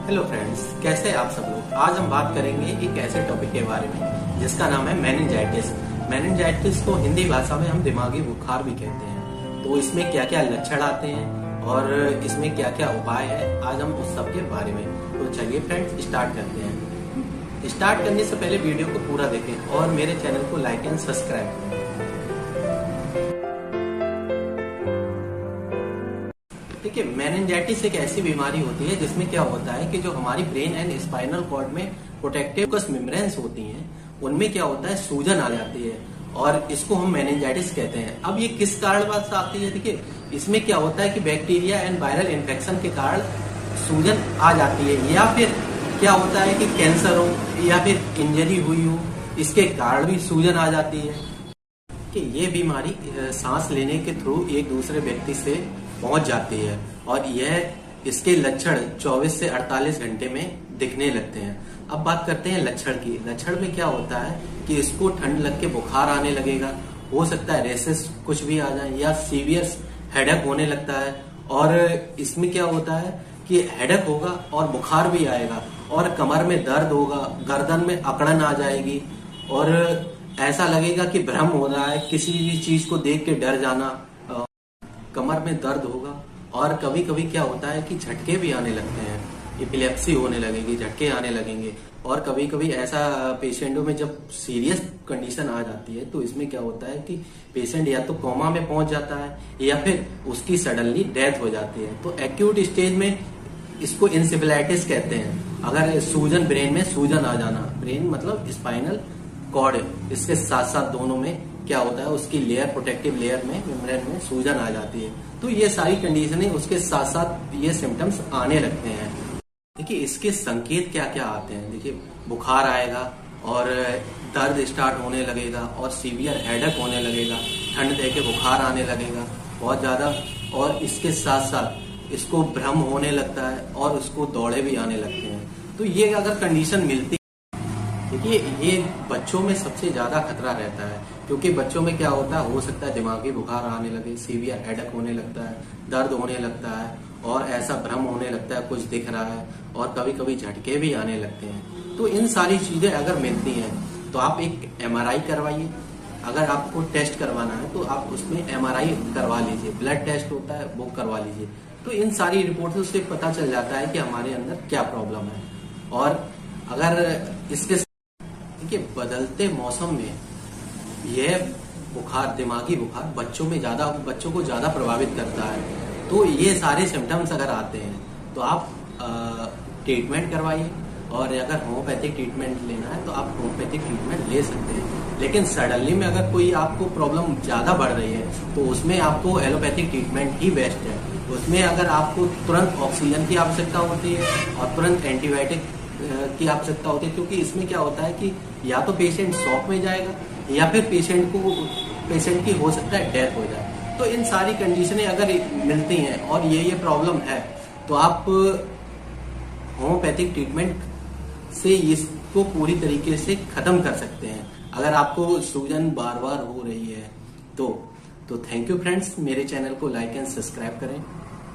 Hello friends, कैसे हैं आप सब लोग। आज हम बात करेंगे एक ऐसे टॉपिक के बारे में जिसका नाम है मेनिंजाइटिस। मेनिंजाइटिस को हिंदी भाषा में हम दिमागी बुखार भी कहते हैं। तो इसमें क्या क्या लक्षण आते हैं और इसमें क्या क्या उपाय है, आज हम उस सब के बारे में। तो चलिए फ्रेंड्स स्टार्ट करते हैं। स्टार्ट करने से पहले वीडियो को पूरा देखें और मेरे चैनल को लाइक एंड सब्सक्राइब करें। देखिए, मेनिंजाइटिस एक ऐसी बीमारी होती है जिसमें क्या होता है कि जो हमारी ब्रेन एंड स्पाइनल कॉर्ड में प्रोटेक्टिव मेम्ब्रेन्स होती हैं, उनमें क्या होता है, सूजन आ जाती है और इसको हम मेनिंजाइटिस कहते हैं। अब ये किस कारण से आती है? देखिए, इसमें क्या होता है कि बैक्टीरिया एंड वायरल इन्फेक्शन के कारण सूजन आ जाती है, या फिर क्या होता है कि कैंसर हो या फिर इंजरी हुई हो, इसके कारण भी सूजन आ जाती है। कि ये बीमारी सांस लेने के थ्रू एक दूसरे व्यक्ति से पहुंच जाती है और इसके लक्षण 24 से 48 घंटे में दिखने लगते हैं। अब बात करते हैं लक्षण की। लक्षण में क्या होता है कि इसको ठंड लग के बुखार आने लगेगा, हो सकता है रेसेस कुछ भी आ जाए, या सीवियर हेडेक होने लगता है। और इसमें क्या होता है कि हेडेक होगा और बुखार भी आएगा और कमर में दर्द होगा, गर्दन में अकड़न आ जाएगी और ऐसा लगेगा कि भ्रम हो रहा है, किसी भी चीज को देख के डर जाना, कमर में दर्द होगा। और कभी कभी क्या होता है कि झटके भी आने लगते हैं, एपिलेप्सी होने लगेगी, झटके आने लगेंगे। और कभी कभी ऐसा पेशेंटों में जब सीरियस कंडीशन आ जाती है तो इसमें क्या होता है कि पेशेंट या तो कोमा में पहुंच जाता है या फिर उसकी सडनली डेथ हो जाती है। तो एक्यूट स्टेज में इसको इंसेफेलाइटिस कहते हैं। अगर सूजन, ब्रेन में सूजन आ जाना, ब्रेन मतलब स्पाइनल कॉर्ड, इसके साथ साथ दोनों में क्या होता है, उसकी लेयर, प्रोटेक्टिव लेयर में, मेम्ब्रेन में सूजन आ जाती है। तो ये सारी कंडीशनें उसके साथ साथ ये सिम्टम्स आने लगते हैं। देखिए, इसके संकेत क्या क्या आते हैं। देखिए, बुखार आएगा और दर्द स्टार्ट होने लगेगा और सीवियर हेडेक होने लगेगा, ठंड देके बुखार आने लगेगा बहुत ज्यादा। और इसके साथ साथ इसको भ्रम होने लगता है और उसको दौड़े भी आने लगते हैं। तो ये अगर कंडीशन मिलती, देखिए, ये बच्चों में सबसे ज्यादा खतरा रहता है, क्योंकि बच्चों में क्या होता है, हो सकता है दिमागी बुखार आने लगे, सीवियर हेडेक होने लगता है, दर्द होने लगता है और ऐसा भ्रम होने लगता है, कुछ दिख रहा है, और कभी कभी झटके भी आने लगते हैं। तो इन सारी चीजें अगर मिलती हैं तो आप एक MRI करवाइए। अगर आपको टेस्ट करवाना है तो आप उसमें MRI करवा लीजिए, ब्लड टेस्ट होता है वो करवा लीजिए। तो इन सारी रिपोर्ट से पता चल जाता है कि हमारे अंदर क्या प्रॉब्लम है। और अगर इसके देखिए, बदलते मौसम में यह बुखार, दिमागी बुखार बच्चों को ज्यादा प्रभावित करता है। तो ये सारे सिम्टम्स अगर आते हैं तो आप ट्रीटमेंट करवाइए। और अगर होम्योपैथिक ट्रीटमेंट लेना है तो आप होम्योपैथिक ट्रीटमेंट ले सकते हैं। लेकिन सडनली में अगर कोई आपको प्रॉब्लम ज्यादा बढ़ रही है तो उसमें आपको एलोपैथिक ट्रीटमेंट ही बेस्ट है। उसमें अगर आपको तुरंत ऑक्सीजन की आवश्यकता होती है और तुरंत एंटीबायोटिक की आवश्यकता होती है, क्योंकि इसमें क्या होता है कि या तो पेशेंट शॉक में जाएगा या फिर पेशेंट की हो सकता है डेथ हो जाए। तो इन सारी कंडीशनें अगर मिलती हैं और ये प्रॉब्लम है तो आप होम्योपैथिक ट्रीटमेंट से इसको पूरी तरीके से खत्म कर सकते हैं। अगर आपको सूजन बार बार हो रही है तो थैंक यू फ्रेंड्स, मेरे चैनल को लाइक एंड सब्सक्राइब करें।